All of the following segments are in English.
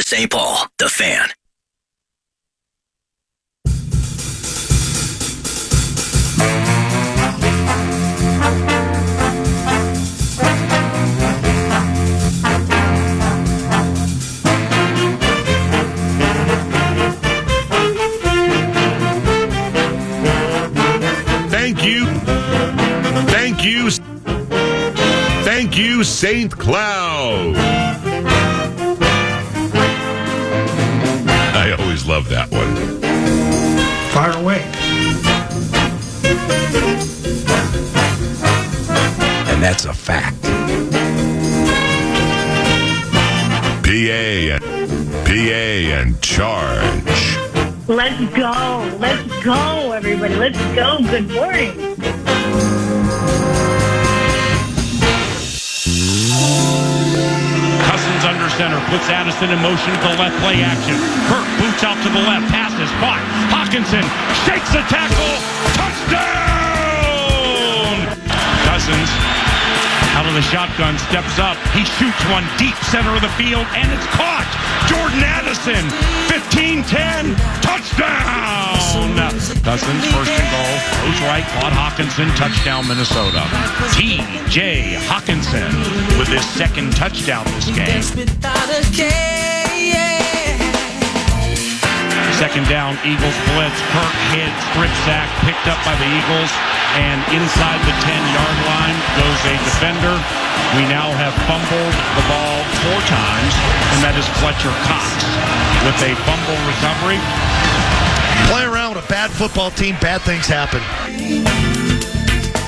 St. Paul, the Fan. Thank you, St. Cloud. I always love that one. Fire away. And that's a fact. PA and Charch. Let's go, everybody. Let's go. Good morning. Cousins under center, puts Addison in motion to the left, play action. Kirk boots out to the left, pass is caught. Hawkinson shakes the tackle, touchdown! Cousins out of the shotgun, steps up. He shoots one deep center of the field, and it's caught. Jordan Addison, 15-10, touchdown! Cousins, first and goal, goes right, caught Hawkinson, touchdown Minnesota. T.J. Hawkinson with his second touchdown this game. Second down, Eagles blitz. Kirk hit, strip sack, picked up by the Eagles, and inside the 10-yard line goes a defender. We now have fumbled the ball 4 times, and that is Fletcher Cox with a fumble recovery. Play around with a bad football team, bad things happen.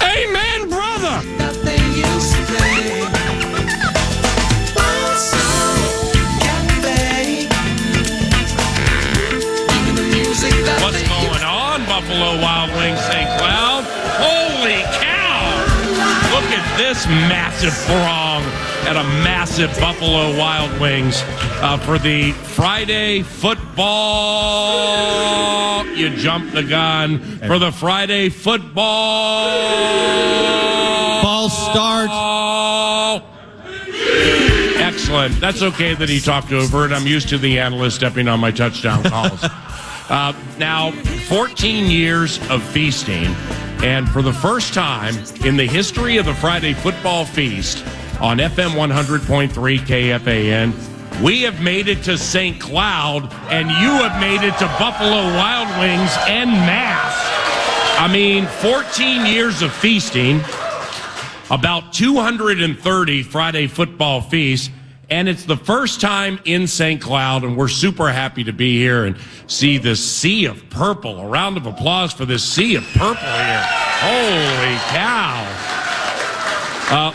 Amen, brother! What's going on, Buffalo Wild Wings, St. Cloud? Holy cow! Look at this massive throng at a massive Buffalo Wild Wings for the Friday football. You jumped the gun for the Friday football. Ball start. Excellent. That's okay that he talked over it. I'm used to the analyst stepping on my touchdown calls. Now, 14 years of feasting, and for the first time in the history of the Friday Football Feast on FM 100.3 KFAN, we have made it to St. Cloud, and you have made it to Buffalo Wild Wings en masse. I mean, 14 years of feasting, about 230 Friday Football Feasts, and it's the first time in St. Cloud, and we're super happy to be here and see this sea of purple. A round of applause for this sea of purple here. Holy cow.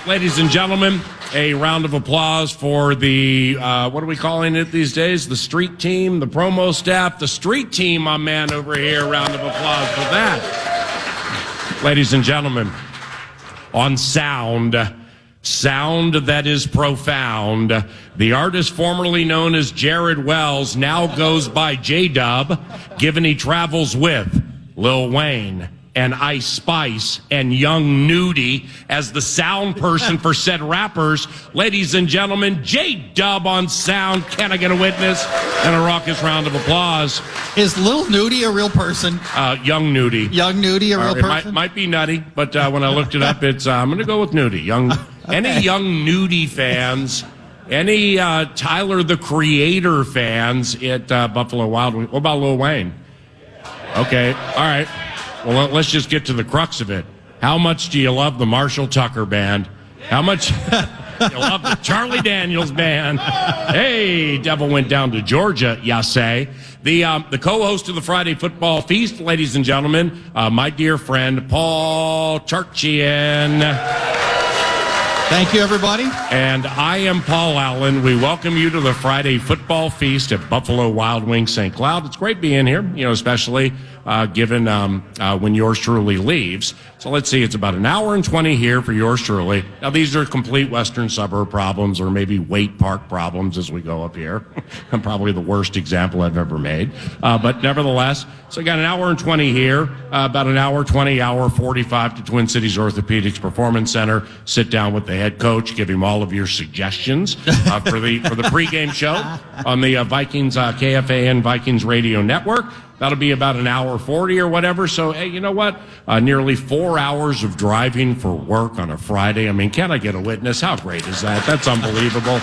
Ladies and gentlemen, a round of applause for the, what are we calling it these days? The street team, the promo staff, the street team, my man over here. Round of applause for that. Ladies and gentlemen, on sound that is profound, the artist formerly known as Jared Wells now goes by J-Dub, given he travels with Lil Wayne and Ice Spice and Young Nudie as the sound person for said rappers. Ladies and gentlemen, J-Dub on sound. Can I get a witness? And a raucous round of applause. Is Lil Nudie a real person? Young Nudie. Young Nudie a real person? It might be Nutty, but when I looked it up, it's I'm going to go with Nudie. Okay. Any Young Nudie fans, any Tyler the Creator fans at Buffalo Wild Wings? What about Lil Wayne? Okay, all right. Well, let's just get to the crux of it. How much do you love the Marshall Tucker Band? How much you love the Charlie Daniels Band? Hey, devil went down to Georgia, ya say. The co-host of the Friday Football Feast, ladies and gentlemen, my dear friend, Paul Charchian. Thank you, everybody. And I am Paul Allen. We welcome you to the Friday Football Feast at Buffalo Wild Wings St. Cloud. It's great being here, especially given when yours truly leaves. So let's see, it's about an hour and 20 here for yours truly. Now, these are complete western suburb problems or maybe Waite Park problems as we go up here. I'm probably the worst example I've ever made. But nevertheless, so I got an hour and 20 here, about an hour 20, hour 45 to Twin Cities Orthopedics Performance Center. Sit down with the head coach, give him all of your suggestions for the pregame show on the Vikings KFAN Vikings Radio Network. That'll be about an hour 40 or whatever. So, hey, you know what? Nearly 4 hours of driving for work on a Friday. I mean, can I get a witness? How great is that? That's unbelievable.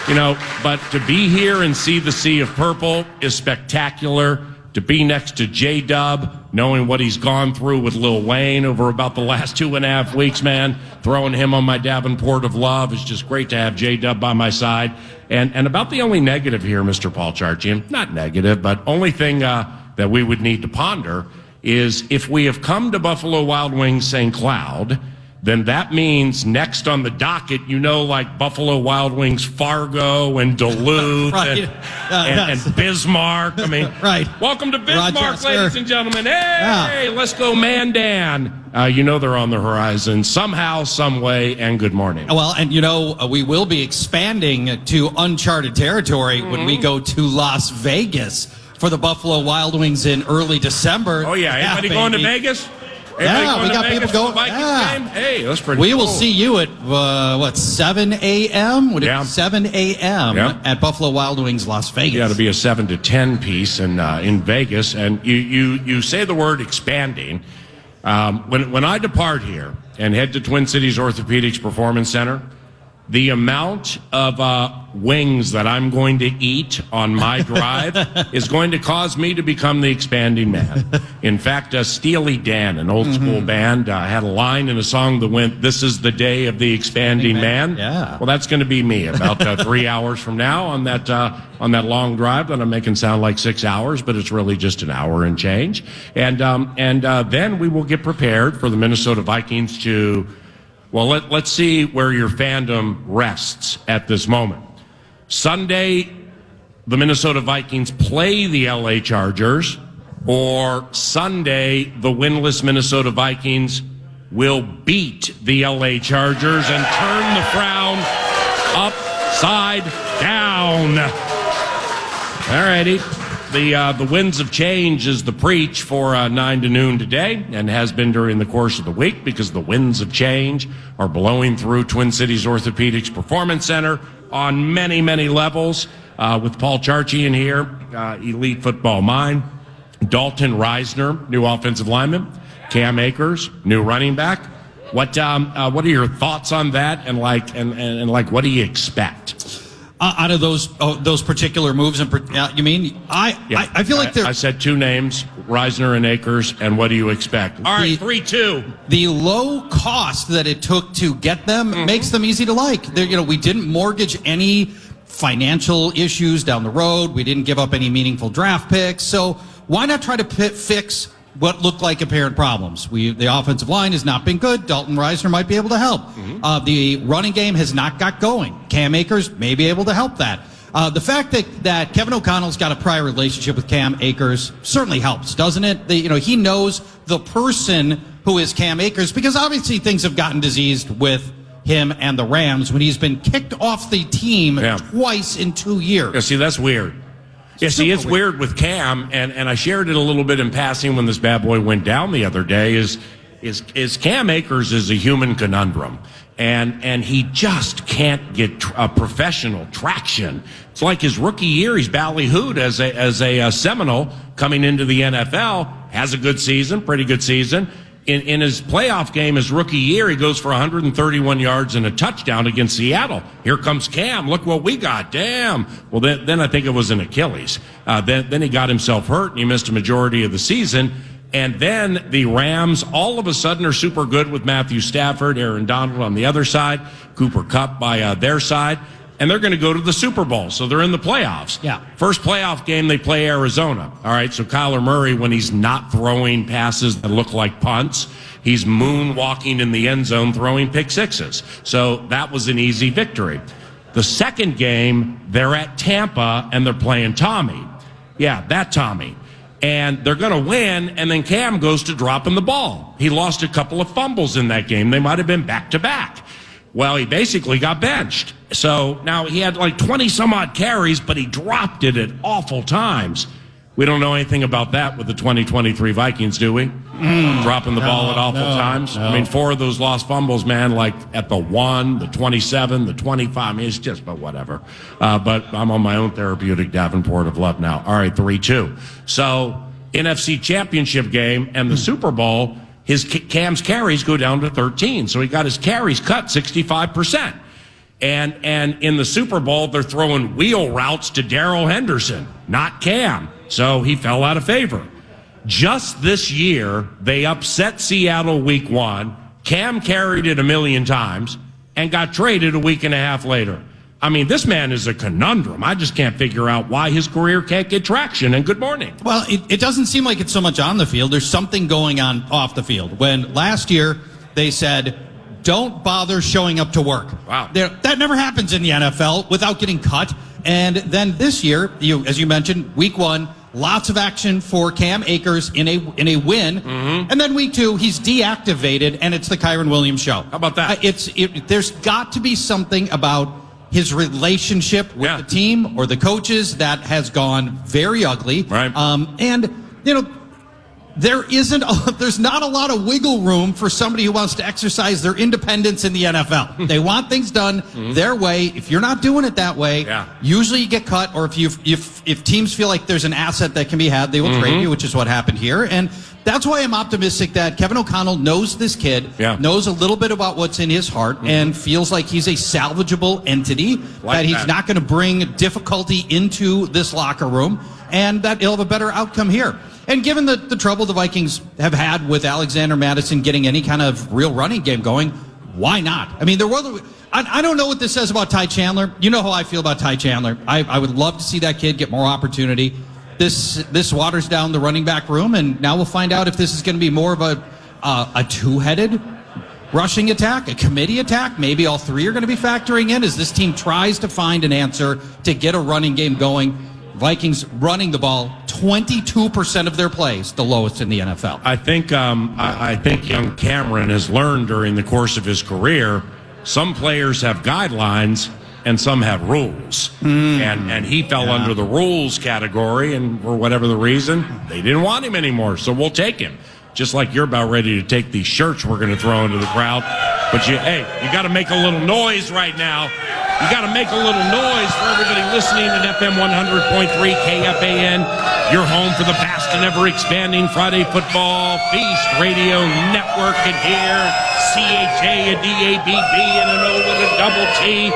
You know, but to be here and see the Sea of Purple is spectacular. To be next to J-Dub, knowing what he's gone through with Lil Wayne over about the last 2.5 weeks, man, throwing him on my Davenport of love is just great to have J-Dub by my side. And about the only negative here, Mr. Paul Charchian, not negative, but only thing that we would need to ponder is if we have come to Buffalo Wild Wings St. Cloud, then that means next on the docket, you know, like Buffalo Wild Wings Fargo and Duluth Right. and Bismarck. I mean, Right. Welcome to Bismarck, Rochester. ladies and gentlemen. Hey, let's go Mandan. You know they're on the horizon somehow, some way, and good morning. Well, and you know, we will be expanding to uncharted territory when we go to Las Vegas for the Buffalo Wild Wings in early December. Oh, yeah. Anybody going to baby. Vegas? Yeah, we got people going. Vikings Yeah. game? Hey, that's pretty We cool. will see you at, 7 a.m.? Would it Yeah. be 7 a.m. Yeah. at Buffalo Wild Wings, Las Vegas? Yeah, it'll be a 7 to 10 piece in Vegas. And you say the word expanding. When I depart here and head to Twin Cities Orthopedics Performance Center, the amount of wings that I'm going to eat on my drive is going to cause me to become the expanding man. In fact, Steely Dan, an old school band, had a line in a song that went, "This is the day of the expanding man." Yeah. Well, that's going to be me about 3 hours from now on that long drive that I'm making sound like 6 hours, but it's really just an hour and change. And then we will get prepared for the Minnesota Vikings to. Well, let's see where your fandom rests at this moment. Sunday, the Minnesota Vikings play the LA Chargers, or Sunday, the winless Minnesota Vikings will beat the LA Chargers and turn the frown upside down. All righty. The winds of change is the preach for 9 to noon today and has been during the course of the week because the winds of change are blowing through Twin Cities Orthopedics Performance Center on many, many levels. With Paul Charchian here, elite football mind, Dalton Reisner, new offensive lineman, Cam Akers, new running back. What are your thoughts on that and what do you expect? Out of those particular moves, you mean? I feel like I said two names, Reisner and Akers, and what do you expect? All right, 3-2. The low cost that it took to get them makes them easy to like. We didn't mortgage any financial issues down the road. We didn't give up any meaningful draft picks. So why not try to fix what looked like apparent problems? The offensive line has not been good. Dalton Reisner might be able to help. The running game has not got going. Cam Akers may be able to help that. The fact that Kevin O'Connell's got a prior relationship with Cam Akers certainly helps, doesn't it? He knows the person who is Cam Akers because obviously things have gotten diseased with him and the Rams when he's been kicked off the team twice in 2 years. Yeah, see, that's weird. Yeah, see, it's weird with Cam, and I shared it a little bit in passing when this bad boy went down the other day, is Cam Akers is a human conundrum, and he just can't get professional traction. It's like his rookie year, he's ballyhooed as a Seminole coming into the NFL, has a good season, pretty good season. In his playoff game, his rookie year, he goes for 131 yards and a touchdown against Seattle. Here comes Cam. Look what we got. Damn. Well, then I think it was an Achilles. Then he got himself hurt, and he missed a majority of the season. And then the Rams all of a sudden are super good with Matthew Stafford, Aaron Donald on the other side, Cooper Kupp by their side. And they're going to go to the Super Bowl, so they're in the playoffs. Yeah. First playoff game, they play Arizona. All right, so Kyler Murray, when he's not throwing passes that look like punts, he's moonwalking in the end zone throwing pick sixes. So that was an easy victory. The second game, they're at Tampa, and they're playing Tommy. Yeah, that Tommy. And they're going to win, and then Cam goes to dropping the ball. He lost a couple of fumbles in that game. They might have been back-to-back. Well, he basically got benched. So now he had like 20-some-odd carries, but he dropped it at awful times. We don't know anything about that with the 2023 Vikings, do we? Dropping the ball at awful times. No. I mean, 4 of those lost fumbles, man, like at the 1, the 27, the 25. I mean, it's just, but whatever. But I'm on my own therapeutic Davenport of love now. All right, 3-2. So, NFC Championship game and the Super Bowl, Cam's carries go down to 13. So he got his carries cut 65%. And in the Super Bowl, they're throwing wheel routes to Darrell Henderson, not Cam. So he fell out of favor. Just this year, they upset Seattle week 1. Cam carried it 1,000,000 times and got traded a week and a half later. I mean, this man is a conundrum. I just can't figure out why his career can't get traction. And good morning. Well, it doesn't seem like it's so much on the field. There's something going on off the field. When last year they said, don't bother showing up to work. Wow. That never happens in the NFL without getting cut. And then this year, as you mentioned, week 1, lots of action for Cam Akers in a win. And then week 2, he's deactivated, and it's the Kyren Williams show. How about that? There's got to be something about his relationship with the team or the coaches that has gone very ugly. Right. There's not a lot of wiggle room for somebody who wants to exercise their independence in the NFL. They want things done their way. If you're not doing it that way, usually you get cut, or if teams feel like there's an asset that can be had, they will trade you, which is what happened here. And that's why I'm optimistic that Kevin O'Connell knows this kid, knows a little bit about what's in his heart, and feels like he's a salvageable entity, that he's not going to bring difficulty into this locker room, and that he'll have a better outcome here. And given the trouble the Vikings have had with Alexander Mattison getting any kind of real running game going, why not? I mean, I don't know what this says about Ty Chandler. You know how I feel about Ty Chandler. I would love to see that kid get more opportunity. This waters down the running back room, and now we'll find out if this is going to be more of a two-headed rushing attack, a committee attack. Maybe all 3 are going to be factoring in as this team tries to find an answer to get a running game going. Vikings running the ball 22% of their plays, the lowest in the NFL. I think young Cameron has learned during the course of his career, some players have guidelines and some have rules. And he fell under the rules category, and for whatever the reason, they didn't want him anymore. So we'll take him. Just like you're about ready to take these shirts we're going to throw into the crowd. But you got to make a little noise right now. You got to make a little noise for everybody listening at FM 100.3 KFAN. Your home for the vast and ever-expanding Friday Football Feast Radio Network. And here, CHA, a DABB, and an O with a double T.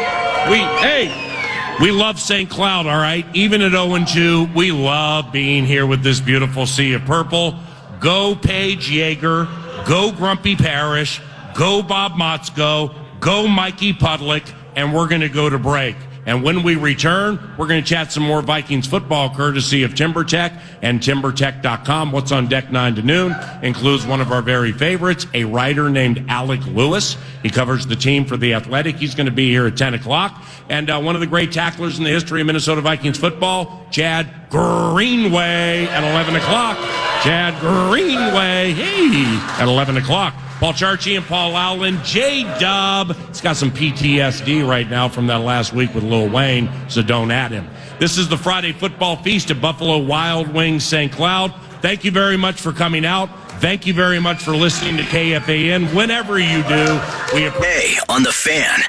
We love St. Cloud, all right? Even at 0-2, we love being here with this beautiful sea of purple. Go Paige Yeager. Go Grumpy Parrish. Go Bob Motzko. Go Mikey Pudlick. And we're going to go to break. And when we return, we're going to chat some more Vikings football courtesy of TimberTech and TimberTech.com. What's on deck 9 to noon includes one of our very favorites, a writer named Alec Lewis. He covers the team for The Athletic. He's going to be here at 10 o'clock. And one of the great tacklers in the history of Minnesota Vikings football, Chad Greenway at 11 o'clock. Chad Greenway, at 11 o'clock. Paul Charch and Paul Allen, J-Dub. He's got some PTSD right now from that last week with Lil Wayne, so don't add him. This is the Friday Football Feast at Buffalo Wild Wings St. Cloud. Thank you very much for coming out. Thank you very much for listening to KFAN. Whenever you do, we appreciate it. On the Fan.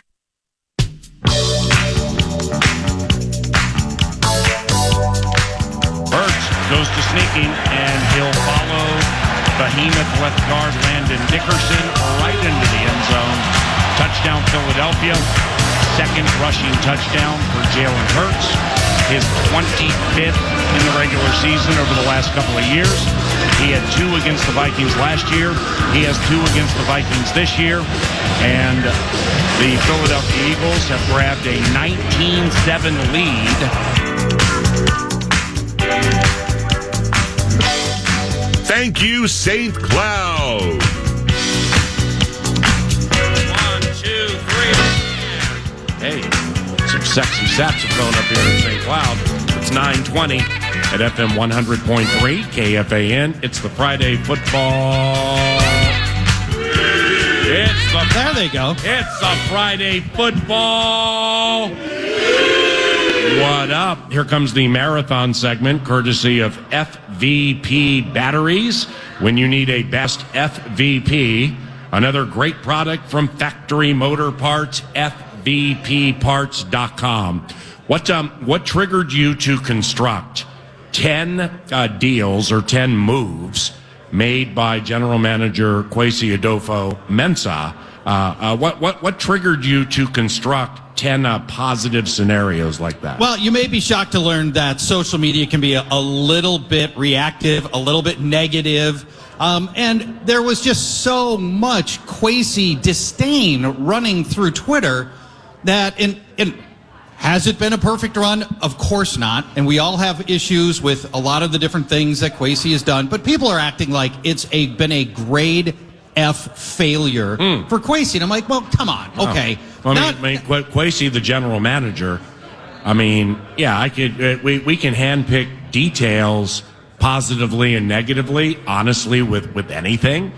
Burks goes to sneaking, and he'll follow behemoth left guard Landon Dickerson right into the end zone. Touchdown Philadelphia. Second rushing touchdown for Jalen Hurts. His 25th in the regular season over the last couple of years. He had 2 against the Vikings last year. He has 2 against the Vikings this year. And the Philadelphia Eagles have grabbed a 19-7 lead. Thank you, St. Cloud. 1, 2, 3. Hey, some sexy saxophone up here in St. Cloud. It's 9:20. at FM 100.3 KFAN. It's the Friday football. There they go. It's the Friday football. What up? Here comes the marathon segment, courtesy of FVP batteries. When you need a best FVP, another great product from Factory Motor Parts, FVPparts.com. What triggered you to construct 10 deals or 10 moves made by General Manager Kwesi Adolfo-Mensah? What triggered you to construct 10 positive scenarios like that? Well, you may be shocked to learn that social media can be a little bit reactive, a little bit negative. And there was just so much Kwesi disdain running through Twitter that has it been a perfect run? Of course not. And we all have issues with a lot of the different things that Kwesi has done. But people are acting like it's been a grade F failure for Kwesi. And I'm like, well, come on. Okay. Well, I mean, Kwesi, the general manager, I mean, yeah, we can handpick details positively and negatively, honestly, with anything,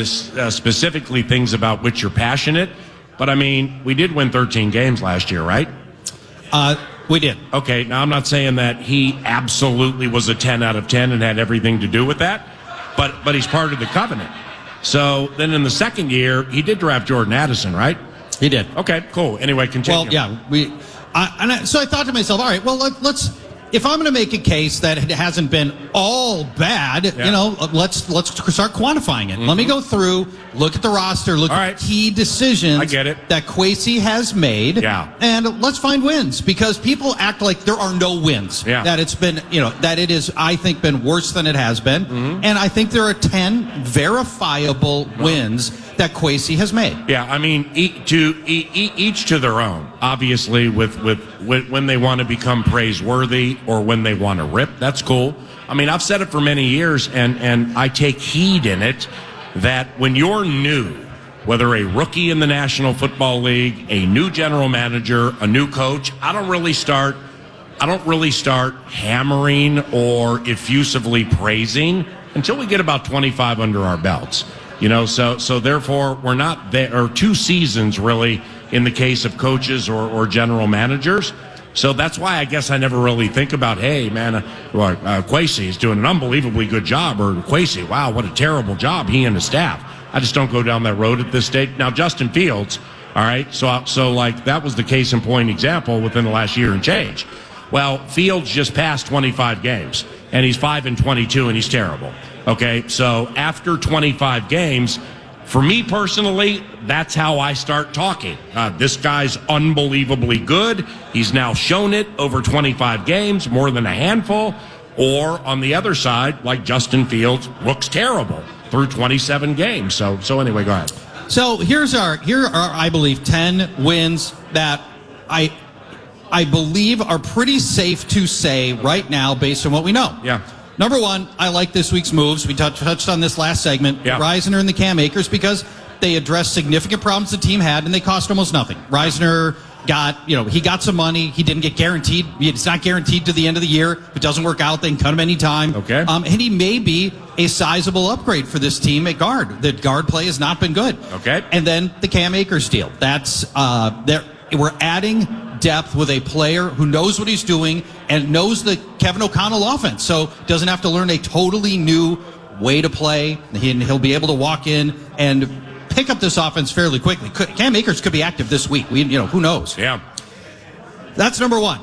specifically things about which you're passionate. But, I mean, we did win 13 games last year, right? We did. Okay, now I'm not saying that he absolutely was a 10 out of 10 and had everything to do with that, but he's part of the covenant. So then in the second year, he did draft Jordan Addison, right? He did. Okay, cool. Anyway, continue. Well, yeah. So I thought to myself, all right, well, let's if I'm going to make a case that it hasn't been all bad, let's start quantifying it. Mm-hmm. Let me go through, look at the roster, look at key decisions that Kwesi has made, and let's find wins, because people act like there are no wins. Yeah. That it's been, that it is, I think, been worse than it has been. Mm-hmm. And I think there are 10 verifiable wins that Kwesi has made. Yeah, I mean, each to their own. Obviously, with when they want to become praiseworthy or when they want to rip, that's cool. I mean, I've said it for many years, and I take heed in it that when you're new, whether a rookie in the National Football League, a new general manager, a new coach, I don't really start hammering or effusively praising until we get about 25 under our belts. So therefore we're not there, or 2 seasons really in the case of coaches or general managers. So that's why I guess I never really think about, hey, man, Kwesi is doing an unbelievably good job, or Kwesi, wow, what a terrible job, he and his staff. I just don't go down that road at this stage. Now, Justin Fields, all right, so like that was the case in point example within the last year and change. Well, Fields just passed 25 games, and he's 5-22, and he's terrible. Okay, so after 25 games, for me personally, that's how I start talking. This guy's unbelievably good. He's now shown it over 25 games, more than a handful. Or on the other side, like Justin Fields, looks terrible through 27 games. So anyway, go ahead. So here are I believe 10 wins that I believe are pretty safe to say right now based on what we know. Yeah. Number 1, I like this week's moves. We touched on this last segment. Yeah. Reisner and the Cam Akers, because they addressed significant problems the team had, and they cost almost nothing. Reisner he got some money. He didn't get guaranteed. It's not guaranteed to the end of the year. If it doesn't work out, they can cut him anytime. Okay. And he may be a sizable upgrade for this team at guard. The guard play has not been good. Okay. And then the Cam Akers deal. That's we're adding depth with a player who knows what he's doing and knows the Kevin O'Connell offense, so doesn't have to learn a totally new way to play. He'll be able to walk in and pick up this offense fairly quickly. Cam Akers could be active this week. Who knows? Yeah. That's number 1.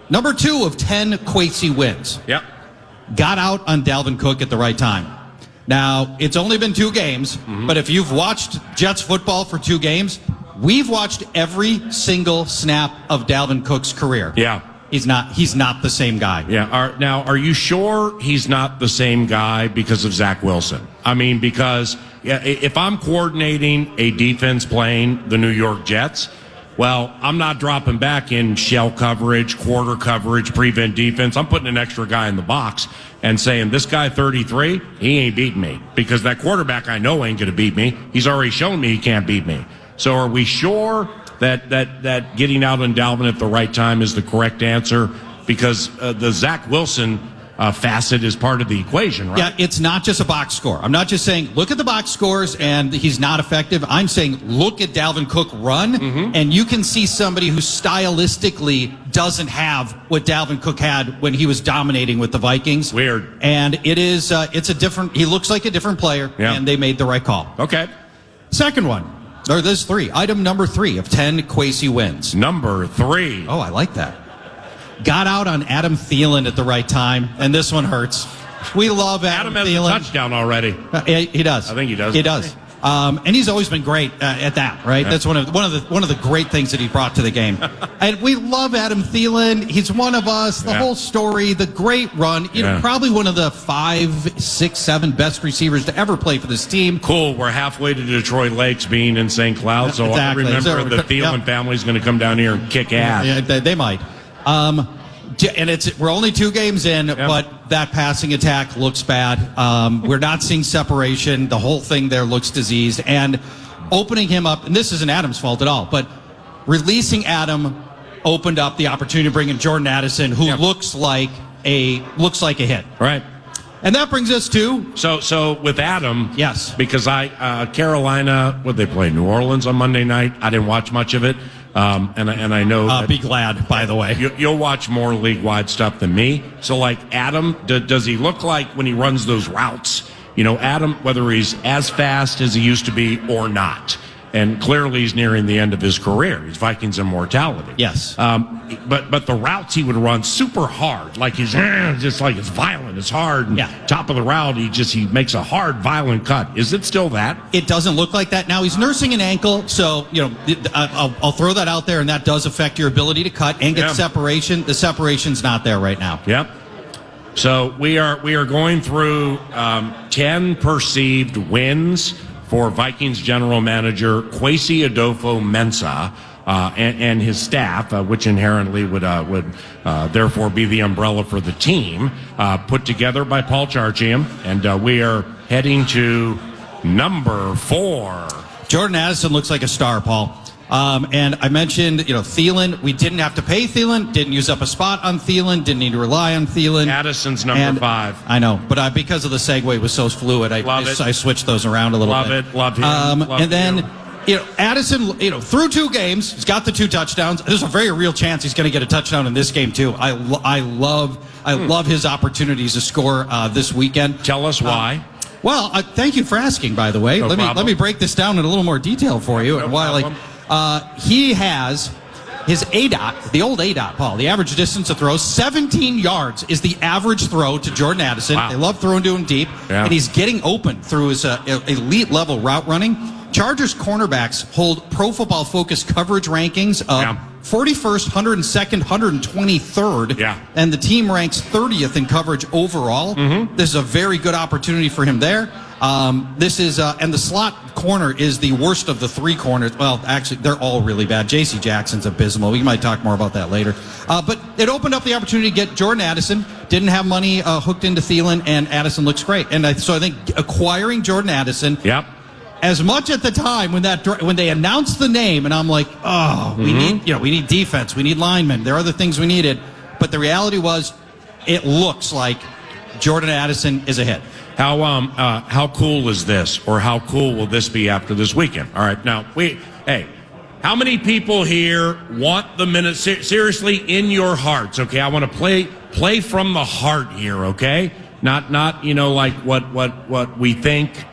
Number 2 of 10 Kwesi wins. Yep. Got out on Dalvin Cook at the right time. Now, it's only been 2 games, but if you've watched Jets football for 2 games, we've watched every single snap of Dalvin Cook's career. Yeah. He's not the same guy. Yeah. Now, are you sure he's not the same guy because of Zach Wilson? I mean, because if I'm coordinating a defense playing the New York Jets, well, I'm not dropping back in shell coverage, quarter coverage, prevent defense. I'm putting an extra guy in the box and saying, this guy 33, he ain't beating me, because that quarterback I know ain't going to beat me. He's already shown me he can't beat me. So are we sure that getting out on Dalvin at the right time is the correct answer? because the Zach Wilson facet is part of the equation, right? Yeah, it's not just a box score. I'm not just saying, look at the box scores and he's not effective. I'm saying, look at Dalvin Cook run, and you can see somebody who stylistically doesn't have what Dalvin Cook had when he was dominating with the Vikings. Weird. And it is, he looks like a different player, and they made the right call. Okay. Second one, or there's 3. Item number 3 of 10 Kwesi wins. Number 3. Oh, I like that. Got out on Adam Thielen at the right time, and this one hurts. We love Adam has Thielen. a touchdown already. He does. I think he does. He does. And he's always been great at that, right? Yeah. That's one of the great things that he brought to the game. And we love Adam Thielen. He's one of us. The whole story, the great run. You know, probably one of the 5, 6, 7 best receivers to ever play for this team. Cool. We're halfway to Detroit Lakes being in St. Cloud, so Exactly. I remember the Thielen family's going to come down here and kick ass. Yeah, they might. And we're only 2 games in, but that passing attack looks bad. We're not seeing separation. The whole thing there looks diseased. And opening him up, and this isn't Adam's fault at all, but releasing Adam opened up the opportunity to bring in Jordan Addison, who looks like a hit. Right. And that brings us to So with Adam, yes, because Carolina, what they play, New Orleans on Monday night. I didn't watch much of it. And I know. Be glad, by the way. You'll watch more league-wide stuff than me. So, like Adam, does he look like when he runs those routes? You know, Adam, whether he's as fast as he used to be or not. And clearly he's nearing the end of his career. He's Vikings immortality. Yes. But the routes he would run super hard, like he's just like it's violent, it's hard. And top of the route, he makes a hard, violent cut. Is it still that? It doesn't look like that now. He's nursing an ankle, so I'll throw that out there, and that does affect your ability to cut and get separation. The separation's not there right now. Yep. So we are going through 10 perceived wins for Vikings general manager Kwesi Adolfo-Mensah and his staff, which inherently would therefore be the umbrella for the team, put together by Paul Charch. And we are heading to number 4. Jordan Addison looks like a star, Paul. And I mentioned, Thielen. We didn't have to pay Thielen. Didn't use up a spot on Thielen. Didn't need to rely on Thielen. Addison's number 5. I know, but because of the segue was so fluid, I switched those around a little bit. Love him. And then, Addison, through 2 games, he's got the 2 touchdowns. There's a very real chance he's going to get a touchdown in this game too. I love his opportunities to score this weekend. Tell us why. Well, thank you for asking. By the way, No problem. let me break this down in a little more detail for you. No and why, problem. he has his ADOT, the old ADOT, Paul, the average distance of throw, 17 yards is the average throw to Jordan Addison. Wow. They love throwing to him deep, and he's getting open through his elite level route running. Chargers cornerbacks hold Pro Football Focus coverage rankings of 41st, 102nd, 123rd, and the team ranks 30th in coverage overall. This is a very good opportunity for him there. This is, and the slot corner is the worst of the 3 corners. Well, actually, they're all really bad. J.C. Jackson's abysmal. We might talk more about that later. But it opened up the opportunity to get Jordan Addison. Didn't have money hooked into Thielen, and Addison looks great. And so I think acquiring Jordan Addison. As much at the time when they announced the name, and I'm like, we need defense, we need linemen. There are other things we needed, but the reality was, it looks like Jordan Addison is a hit. How cool is this, or how cool will this be after this weekend? All right, now how many people here want the minute seriously in your hearts? Okay, I want to play from the heart here. Okay, not like what we think.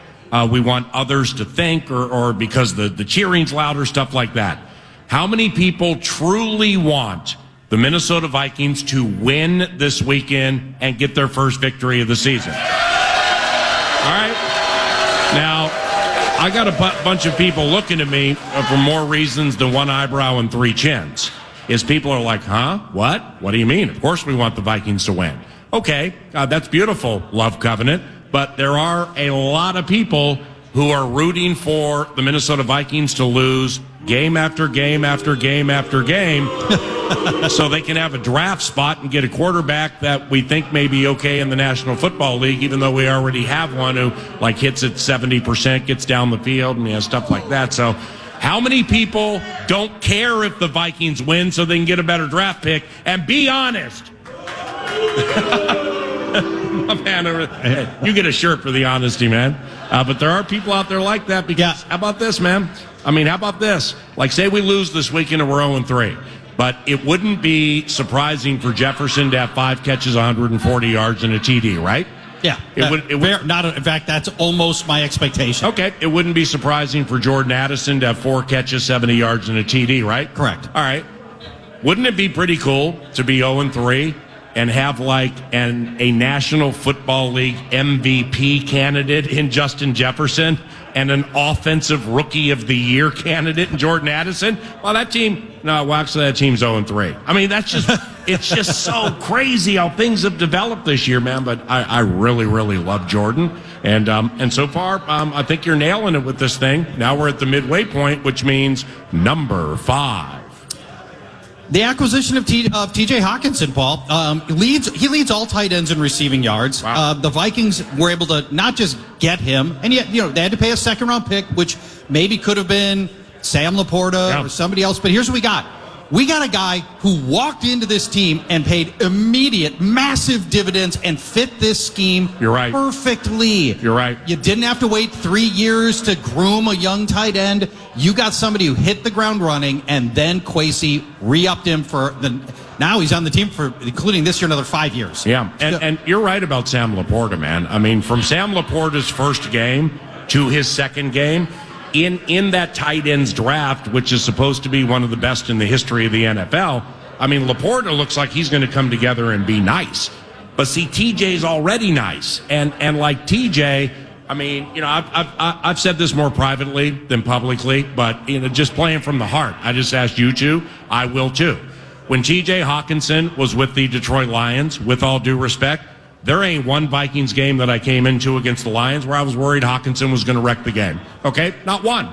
We want others to think, or because the cheering's louder, stuff like that. How many people truly want the Minnesota Vikings to win this weekend and get their first victory of the season? All right. Now, I got a bunch of people looking at me for more reasons than 1 eyebrow and 3 chins. People are like, huh? What? What do you mean? Of course we want the Vikings to win. Okay, that's beautiful, love covenant. But there are a lot of people who are rooting for the Minnesota Vikings to lose game after game after game after game so they can have a draft spot and get a quarterback that we think may be okay in the National Football League, even though we already have one who hits it 70%, gets down the field, and stuff like that. So how many people don't care if the Vikings win so they can get a better draft pick? And be honest, Man, you get a shirt for the honesty, man. But there are people out there like that because, how about this, man? I mean, how about this? Like, say we lose this weekend and we're 0-3. But it wouldn't be surprising for Jefferson to have 5 catches, 140 yards, and a TD, right? Yeah. In fact, that's almost my expectation. Okay. It wouldn't be surprising for Jordan Addison to have 4 catches, 70 yards, and a TD, right? Correct. All right. Wouldn't it be pretty cool to be 0-3 and have like a National Football League MVP candidate in Justin Jefferson and an Offensive Rookie of the Year candidate in Jordan Addison? Well, that team's 0-3. I mean, it's just so crazy how things have developed this year, man. But I really, really love Jordan. And so far, I think you're nailing it with this thing. Now we're at the midway point, which means number 5. The acquisition of T.J. Hawkinson, Paul, he leads all tight ends in receiving yards. Wow. The Vikings were able to not just get him, and yet they had to pay a second-round pick, which maybe could have been Sam Laporta or somebody else. But here's what we got. We got a guy who walked into this team and paid immediate, massive dividends and fit this scheme perfectly. You're right. You didn't have to wait 3 years to groom a young tight end. You got somebody who hit the ground running, and then Kwesi re-upped him now he's on the team for, including this year, another 5 years. Yeah, and you're right about Sam Laporta, man. I mean, from Sam Laporta's first game to his second game, in that tight ends draft, which is supposed to be one of the best in the history of the NFL, I mean, Laporta looks like he's going to come together and be nice. But see, TJ's already nice. And like TJ, I mean, I've said this more privately than publicly, but, just playing from the heart. I just asked you to. I will too. When TJ Hawkinson was with the Detroit Lions, with all due respect, there ain't one Vikings game that I came into against the Lions where I was worried Hawkinson was going to wreck the game. Okay? Not one.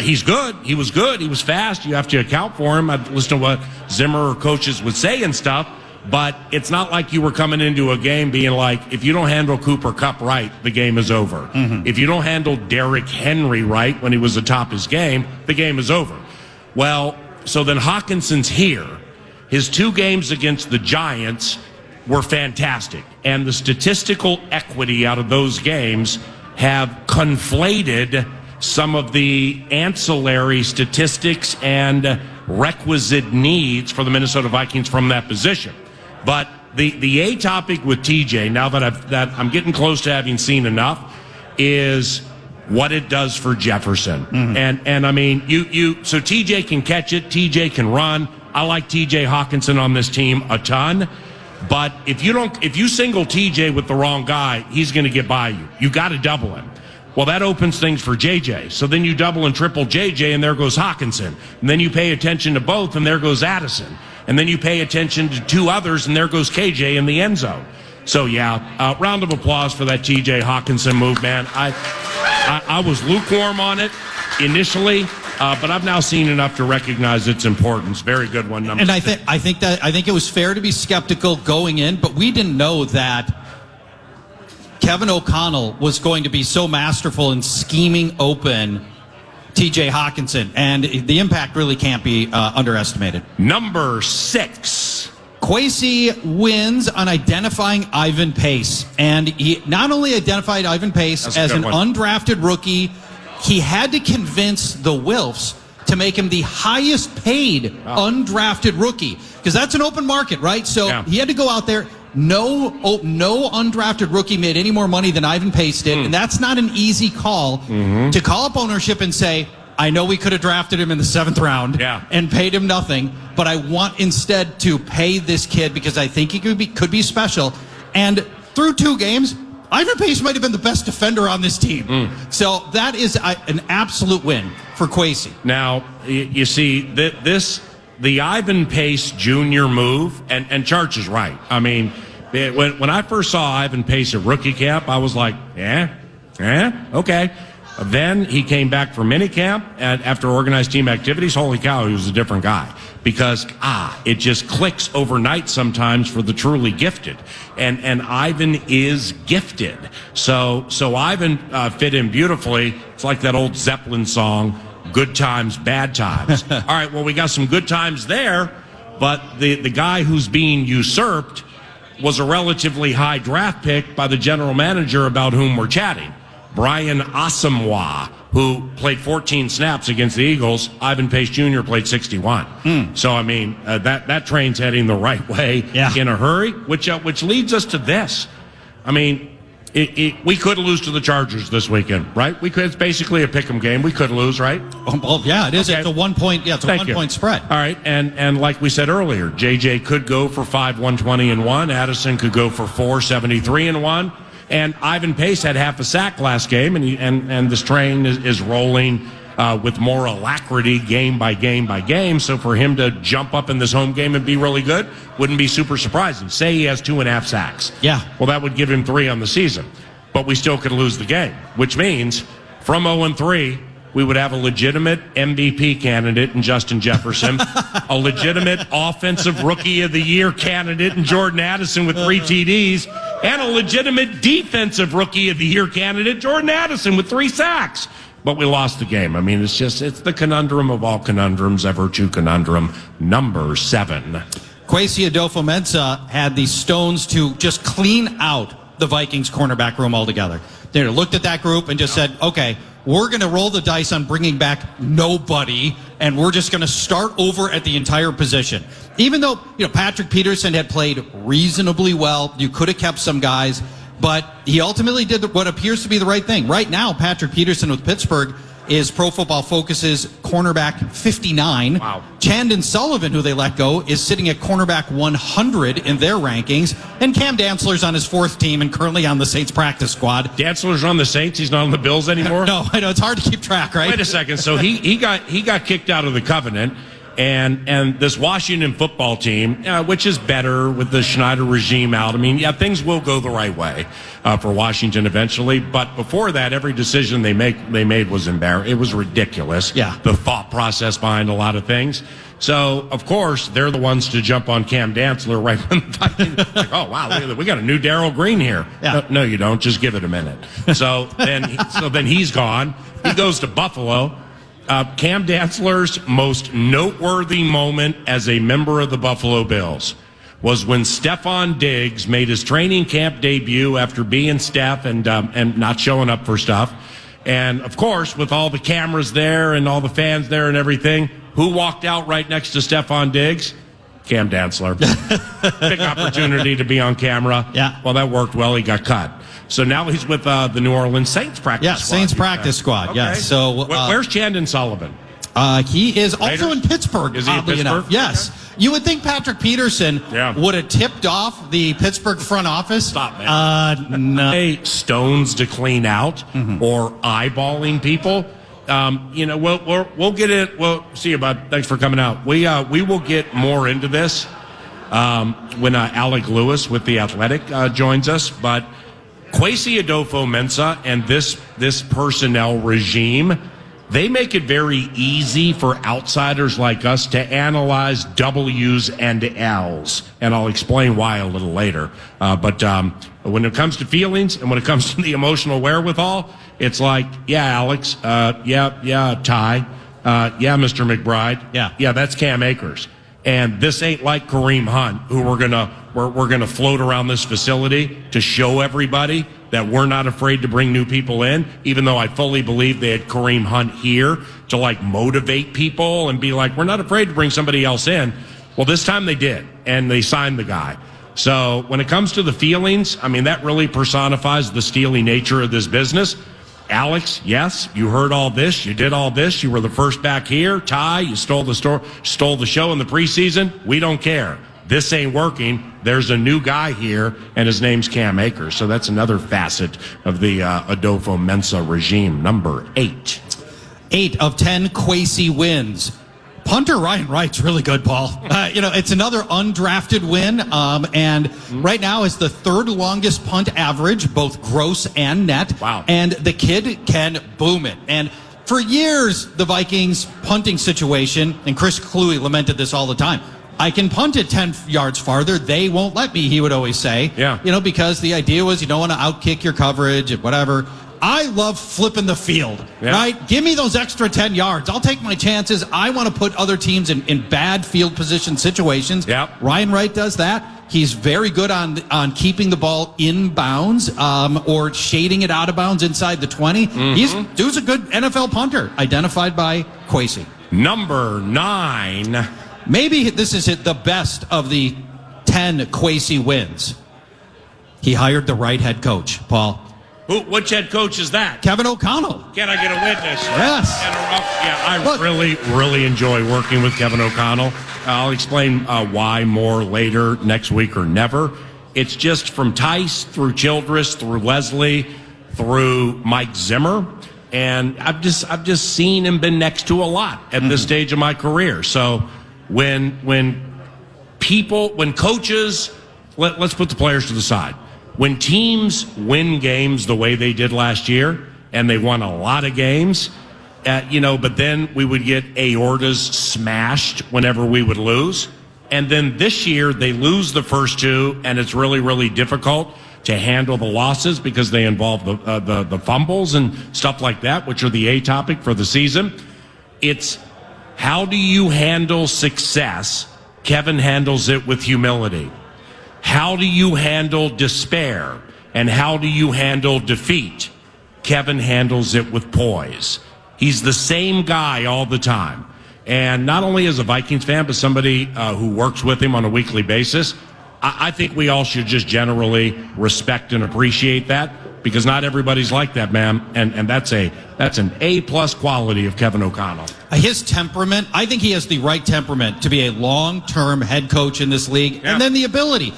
He's good. He was good. He was fast. You have to account for him. I'd listen to what Zimmer or coaches would say and stuff. But it's not like you were coming into a game being like, if you don't handle Cooper Kupp right, the game is over. Mm-hmm. If you don't handle Derrick Henry right when he was atop his game, the game is over. Well, so then Hawkinson's here. His 2 games against the Giants were fantastic. And the statistical equity out of those games have conflated some of the ancillary statistics and requisite needs for the Minnesota Vikings from that position. But the A topic with TJ, now that I'm getting close to having seen enough, is what it does for Jefferson. Mm-hmm. And I mean, so TJ can catch it, TJ can run. I like TJ Hawkinson on this team a ton. But if you single TJ with the wrong guy, he's going to get by you. You got to double him. Well, that opens things for JJ. So then you double and triple JJ, and there goes Hawkinson. And then you pay attention to both, and there goes Addison. And then you pay attention to 2 others, and there goes KJ in the end zone. So, round of applause for that TJ Hawkinson move, man. I was lukewarm on it initially, but I've now seen enough to recognize its importance. Very good one, number 6. I think it was fair to be skeptical going in, but we didn't know that Kevin O'Connell was going to be so masterful in scheming open TJ Hawkinson, and the impact really can't be underestimated. Number 6. Kwesi wins on identifying Ivan Pace, and he not only identified Ivan Pace as an undrafted rookie, he had to convince the Wilfs to make him the highest paid undrafted rookie, because that's an open market, right? So he had to go out there. No undrafted rookie made any more money than Ivan Pace did, and that's not an easy call to call up ownership and say, I know we could have drafted him in the 7th round and paid him nothing, but I want instead to pay this kid because I think he could be special. And through 2 games, Ivan Pace might have been the best defender on this team. So that is an absolute win for Kwesi. Now, you see, the Ivan Pace Jr. move, and Charch is right. I mean, when I first saw Ivan Pace at rookie camp, I was like, okay. Then he came back for minicamp, and after organized team activities, holy cow, he was a different guy. Because, it just clicks overnight sometimes for the truly gifted. And Ivan is gifted. So Ivan fit in beautifully. It's like that old Zeppelin song, Good Times, Bad Times. All right, well, we got some good times there, but the guy who's being usurped was a relatively high draft pick by the general manager about whom we're chatting, Brian Asamoah, who played 14 snaps against the Eagles. Ivan Pace Jr. played 61. So, I mean, that train's heading the right way in a hurry, which leads us to this. I mean, we could lose to the Chargers this weekend, right? It's basically a pick'em game. We could lose, right? Well, yeah, it is. Okay. It's a 1 point. Yeah, it's a Thank 1 you. point spread. All right, and like we said earlier, JJ could go for 120-1. Addison could go for 473-1. And Ivan Pace had half a sack last game, and this train is rolling with more alacrity game by game by game. So for him to jump up in this home game and be really good wouldn't be super surprising. Say he has 2.5 sacks. Yeah. Well, that would give him 3 on the season. But we still could lose the game, which means from 0-3, we would have a legitimate MVP candidate in Justin Jefferson, a legitimate Offensive Rookie of the Year candidate in Jordan Addison with 3 TDs, and a legitimate Defensive Rookie of the Year candidate, Jordan Addison, with 3 sacks. But we lost the game. I mean, it's the conundrum of all conundrums, ever true conundrum, number 7. Kwesi Adofo-Mensah had the stones to just clean out the Vikings cornerback room altogether. They looked at that group and just said, okay, we're going to roll the dice on bringing back nobody, and we're just going to start over at the entire position. Even though, Patrick Peterson had played reasonably well, you could have kept some guys, but he ultimately did what appears to be the right thing. Right now, Patrick Peterson with Pittsburgh is Pro Football Focus's cornerback 59. Wow. Chandon Sullivan, who they let go, is sitting at cornerback 100 in their rankings. And Cam Dantzler's on his 4th team and currently on the Saints practice squad. Dantzler's on the Saints. He's not on the Bills anymore? No, I know. It's hard to keep track, right? Wait a second. So he got kicked out of the Covenant. And this Washington football team, which is better with the Schneider regime out. I mean, things will go the right way for Washington eventually. But before that, every decision they made was embarrassing. It was ridiculous. Yeah. The thought process behind a lot of things. So, of course, they're the ones to jump on Cam Dantzler right when the Vikings, like, oh, wow, look at that. We got a new Darryl Green here. Yeah. No, you don't. Just give it a minute. So then he's gone. He goes to Buffalo. Cam Dantzler's most noteworthy moment as a member of the Buffalo Bills was when Stephon Diggs made his training camp debut after being Steph and not showing up for stuff. And, of course, with all the cameras there and all the fans there and everything, who walked out right next to Stephon Diggs? Cam Dantzler. Big opportunity to be on camera. Yeah. Well, that worked well. He got cut. So now he's with the New Orleans Saints practice squad. Saints practice squad. Okay. Yeah. So where's Chandon Sullivan? He is also Raiders? in Pittsburgh. Is he in oddly Pittsburgh? enough. Yes. Okay. You would think Patrick Peterson would have tipped off the Pittsburgh front office. Stop, man. No. Hey, stones to clean out or eyeballing people. We'll get it. Well, see you, bud. Thanks for coming out. We will get more into this when Alec Lewis with The Athletic joins us. But Kwesi Adofo-Mensah and this personnel regime, they make it very easy for outsiders like us to analyze W's and L's. And I'll explain why a little later. But when it comes to feelings and when it comes to the emotional wherewithal, it's like, yeah, Alex, Ty, Mr. McBride. Yeah, that's Cam Akers. And this ain't like Kareem Hunt, who we're gonna float around this facility to show everybody that we're not afraid to bring new people in, even though I fully believe they had Kareem Hunt here to like motivate people and be like, we're not afraid to bring somebody else in. Well, this time they did, and they signed the guy. So when it comes to the feelings, I mean, that really personifies the steely nature of this business. Alex, yes, you heard all this. You did all this. You were the first back here. Ty, you stole the show in the preseason. We don't care. This ain't working. There's a new guy here, and his name's Cam Akers. So that's another facet of the Adofo-Mensah regime. Number 8. 8 of 10 Kwesi wins. Punter Ryan Wright's really good, Paul. It's another undrafted win, and right now is the 3rd longest punt average, both gross and net. Wow. And the kid can boom it. And for years, the Vikings punting situation, and Chris Kluwe lamented this all the time, I can punt it 10 yards farther. They won't let me, he would always say. Yeah. Because the idea was you don't want to outkick your coverage and whatever. I love flipping the field, right? Give me those extra 10 yards. I'll take my chances. I want to put other teams in bad field position situations. Yep. Ryan Wright does that. He's very good on keeping the ball in bounds or shading it out of bounds inside the 20. Dude's a good NFL punter, identified by Kwesi. Number 9. Maybe this is the best of the 10 Kwesi wins. He hired the right head coach, Paul. Which head coach is that? Kevin O'Connell. Can I get a witness? Yes. I really enjoy working with Kevin O'Connell. I'll explain why more later, next week or never. It's just from Tice through Childress through Leslie through Mike Zimmer, and I've just seen and been next to a lot at this stage of my career. So when coaches, let's put the players to the side. When teams win games the way they did last year, and they won a lot of games, but then we would get aortas smashed whenever we would lose. And then this year, they lose the first 2, and it's really, really difficult to handle the losses because they involve the fumbles and stuff like that, which are the A topic for the season. It's how do you handle success? Kevin handles it with humility. How do you handle despair? And how do you handle defeat? Kevin handles it with poise. He's the same guy all the time. And not only as a Vikings fan, but somebody who works with him on a weekly basis, I think we all should just generally respect and appreciate that, because not everybody's like that, man. And that's an A+ quality of Kevin O'Connell. His temperament, I think he has the right temperament to be a long-term head coach in this league. Yeah. And then the ability.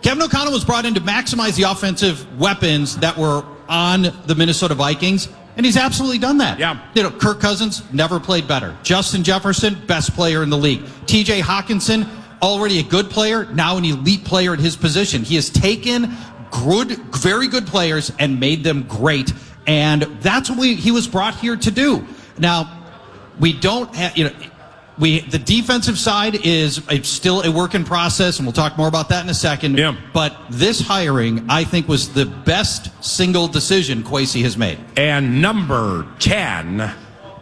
Kevin O'Connell was brought in to maximize the offensive weapons that were on the Minnesota Vikings, and he's absolutely done that. Yeah. Kirk Cousins never played better. Justin Jefferson, best player in the league. TJ Hawkinson, already a good player, now an elite player at his position. He has taken very good players and made them great, and that's what he was brought here to do. Now, we don't have, the defensive side is still a work in process, and we'll talk more about that in a second. Yeah. But this hiring, I think, was the best single decision Kwesi has made. And number 10.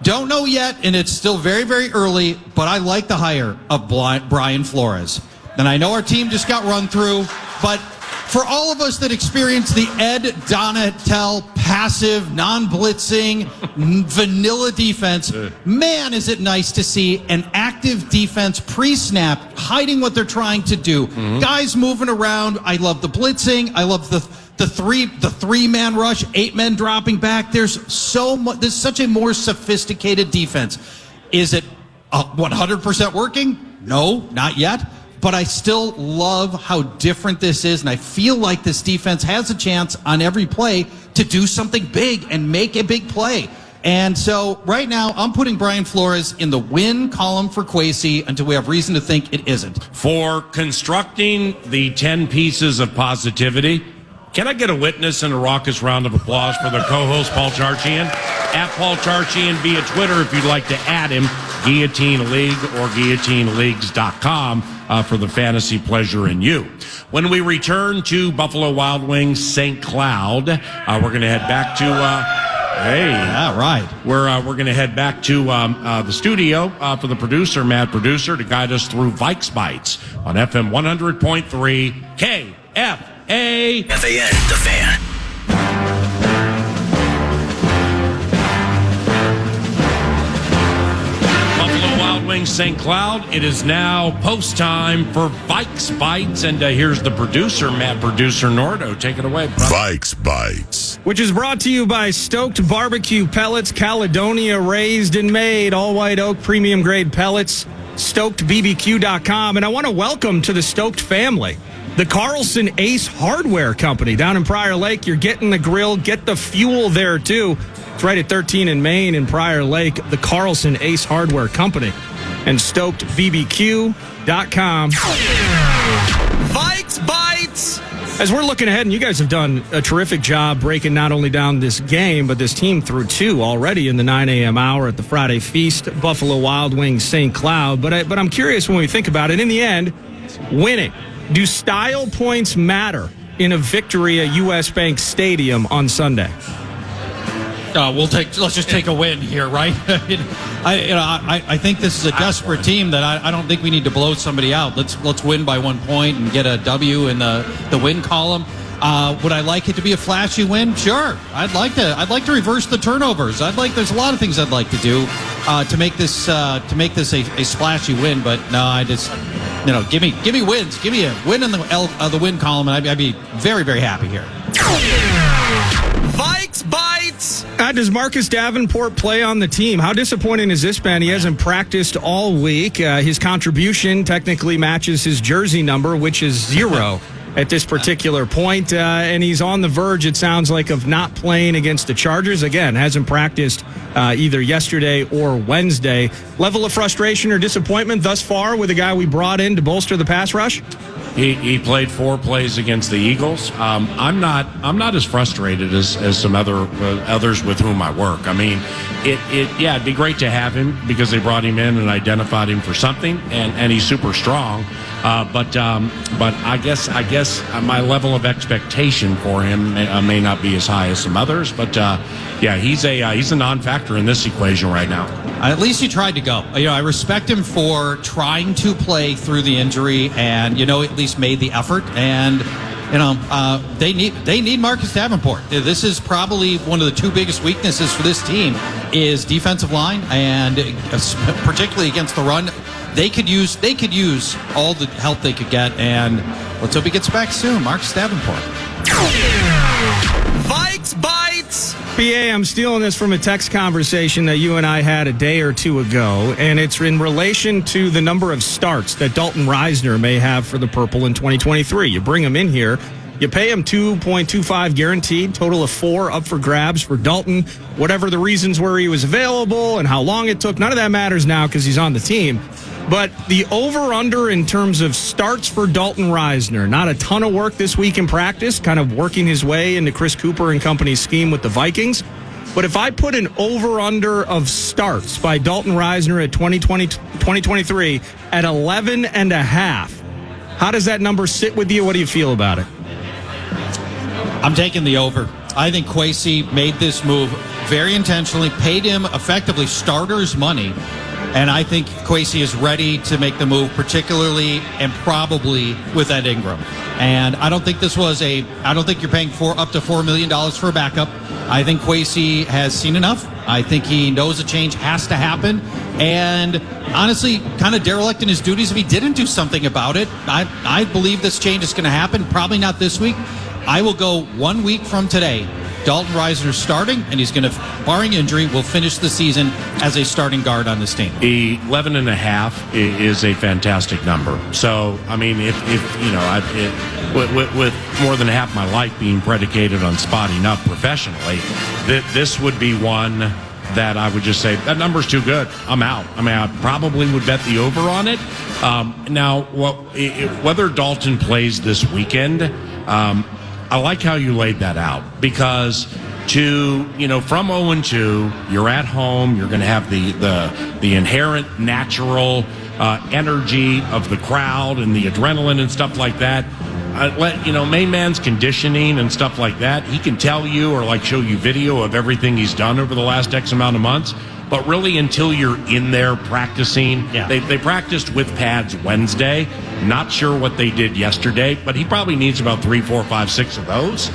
Don't know yet, and it's still very, very early, but I like the hire of Brian Flores. And I know our team just got run through, but for all of us that experience the Ed Donatel passive, non-blitzing, vanilla defense, man, is it nice to see an active defense pre-snap, hiding what they're trying to do. Guys moving around. I love the blitzing. I love the three-man rush, 8 men dropping back. There's such a more sophisticated defense. Is it 100% working? No, not yet. But I still love how different this is, and I feel like this defense has a chance on every play to do something big and make a big play. And so right now, I'm putting Brian Flores in the win column for Kwesi until we have reason to think it isn't. For constructing the 10 pieces of positivity, can I get a witness and a raucous round of applause for the co-host, Paul Charchian? At Paul Charchian via Twitter if you'd like to add him, Guillotine League or guillotineleagues.com for the fantasy pleasure in you. When we return to Buffalo Wild Wings St. Cloud, we're going to head back to... We're going to head back to the studio for the producer, Mad Producer, to guide us through Vikes Bites on FM 100.3 KFAN. KFAN, the Fan. Buffalo Wild Wings St. Cloud. It is now post time for Vikes Bites, and here's the producer, Mad Producer Nordo. Take it away, brother. Vikes Bites. Which is brought to you by Stoked Barbecue Pellets, Caledonia raised and made, all white oak premium grade pellets, StokedBBQ.com. And I want to welcome to the Stoked family the Carlson Ace Hardware Company down in Prior Lake. You're getting the grill, get the fuel there too. It's right at 13 in Maine in Prior Lake, the Carlson Ace Hardware Company, and StokedBBQ.com. Vikes Bites! As we're looking ahead, and you guys have done a terrific job breaking not only down this game, but this team through 2 already in the 9 a.m. hour at the Friday Feast, Buffalo Wild Wings St. Cloud. But I'm curious when we think about it, in the end, winning. Do style points matter in a victory at U.S. Bank Stadium on Sunday? Let's just take a win here, right? I think this is a desperate team that I don't think we need to blow somebody out. Let's win by 1 point and get a W in the win column. Would I like it to be a flashy win? Sure. I'd like to reverse the turnovers. There's a lot of things I'd like to do to make this a splashy win. But no, I just give me wins. Give me a win in the win column, and I'd be very, very happy here. Vikes Bites! Does Marcus Davenport play on the team? How disappointing has this been? He hasn't practiced all week. His contribution technically matches his jersey number, which is 0 at this particular point. And he's on the verge, it sounds like, of not playing against the Chargers. Again, hasn't practiced either yesterday or Wednesday. Level of frustration or disappointment thus far with the guy we brought in to bolster the pass rush? He played 4 plays against the Eagles. I'm not as frustrated as some others with whom I work. I mean, it'd be great to have him because they brought him in and identified him for something, and he's super strong. But I guess my level of expectation for him may not be as high as some others. But he's a non-factor in this equation right now. At least he tried to go. I respect him for trying to play through the injury, and at least made the effort. And they need Marcus Davenport. This is probably one of the 2 biggest weaknesses for this team is defensive line, and particularly against the run. They could use all the help they could get, and let's hope he gets back soon. Marcus Davenport. Vikes Bites! PA, I'm stealing this from a text conversation that you and I had a day or 2 ago, and it's in relation to the number of starts that Dalton Reisner may have for the Purple in 2023. You bring him in here, you pay him $2.25 guaranteed, total of 4 up for grabs for Dalton. Whatever the reasons were he was available and how long it took, none of that matters now because he's on the team. But the over-under in terms of starts for Dalton Reisner, not a ton of work this week in practice, kind of working his way into Chris Cooper and company's scheme with the Vikings. But if I put an over-under of starts by Dalton Reisner at 2023 at 11.5, how does that number sit with you? What do you feel about it? I'm taking the over. I think Kwesi made this move very intentionally, paid him effectively starters money. And I think Kwesi is ready to make the move, particularly and probably with Ed Ingram. And I don't think you're paying up to $4 million for a backup. I think Kwesi has seen enough. I think he knows a change has to happen. And honestly, kind of derelict in his duties if he didn't do something about it. I believe this change is going to happen. Probably not this week. I will go 1 week from today. Dalton Reisner starting, and he's going to, barring injury, will finish the season as a starting guard on this team. 11.5 is a fantastic number. So, I mean, with more than half my life being predicated on spotting up professionally, this would be one that I would just say, that number's too good. I'm out. I mean, I probably would bet the over on it. Now, whether Dalton plays this weekend, I like how you laid that out because from 0-2, you're at home. You're going to have the inherent natural energy of the crowd and the adrenaline and stuff like that. Main man's conditioning and stuff like that. He can tell you or show you video of everything he's done over the last X amount of months. But really, until you're in there practicing, they practiced with pads Wednesday. Not sure what they did yesterday, but he probably needs about 3, 4, 5, 6 of those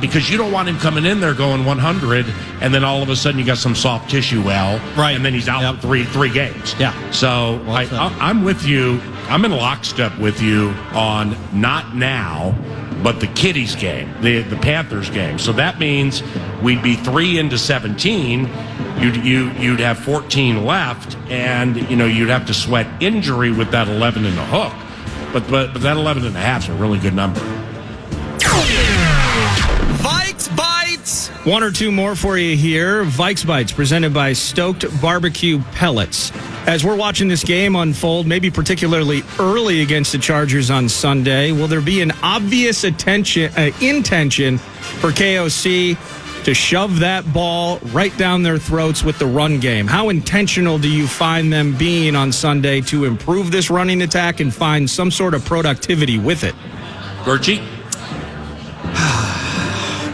because you don't want him coming in there going 100, and then all of a sudden you got some soft tissue and then he's out for three games. Yeah. So I'm with you. I'm in lockstep with you on not now, but the Kitties game, the Panthers game. So that means we'd be 3 into 17. You'd have 14 left, and you'd have to sweat injury with that 11 and a hook. But that 11 and a half is a really good number. Vikes Bites! 1 or 2 more for you here. Vikes Bites presented by Stoked Barbecue Pellets. As we're watching this game unfold, maybe particularly early against the Chargers on Sunday, will there be an obvious intention for KOC to shove that ball right down their throats with the run game? How intentional do you find them being on Sunday to improve this running attack and find some sort of productivity with it? Gertchie?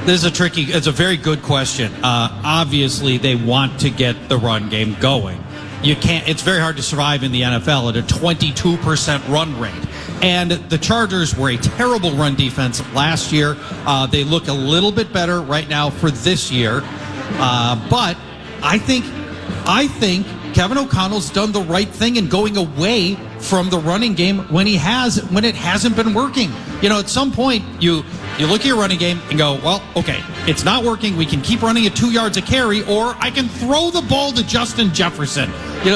It's a very good question. Obviously, they want to get the run game going. It's very hard to survive in the NFL at a 22% run rate. And the Chargers were a terrible run defense last year. They look a little bit better right now for this year. But I think Kevin O'Connell's done the right thing in going away from the running game when it hasn't been working. At some point you look at your running game and go, well, okay, it's not working. We can keep running at 2 yards a carry, or I can throw the ball to Justin Jefferson.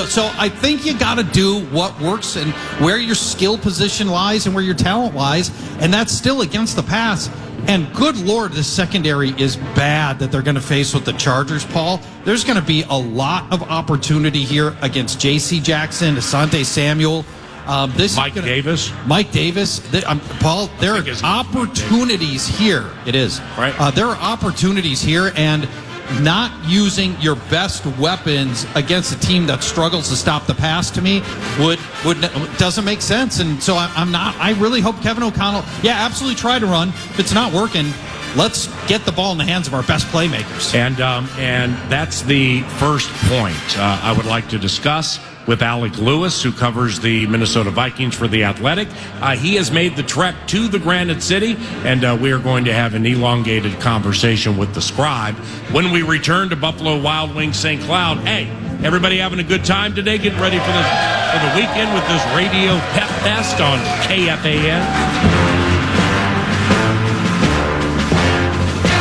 So I think you got to do what works and where your skill position lies and where your talent lies, and that's still against the pass. And good Lord, this secondary is bad that they're going to face with the Chargers, Paul. There's going to be a lot of opportunity here against J.C. Jackson, Asante Samuel. Davis. Mike Davis. Paul, there are opportunities here. It is. Right. There are opportunities here, and not using your best weapons against a team that struggles to stop the pass, to me, doesn't make sense. And so I really hope Kevin O'Connell, absolutely try to run. If it's not working, let's get the ball in the hands of our best playmakers. And that's the first point I would like to discuss with Alec Lewis, who covers the Minnesota Vikings for The Athletic. He has made the trek to the Granite City, and we are going to have an elongated conversation with the Scribe when we return to Buffalo Wild Wings St. Cloud. Hey, everybody having a good time today? Getting ready for the weekend with this Radio Pep Fest on KFAN.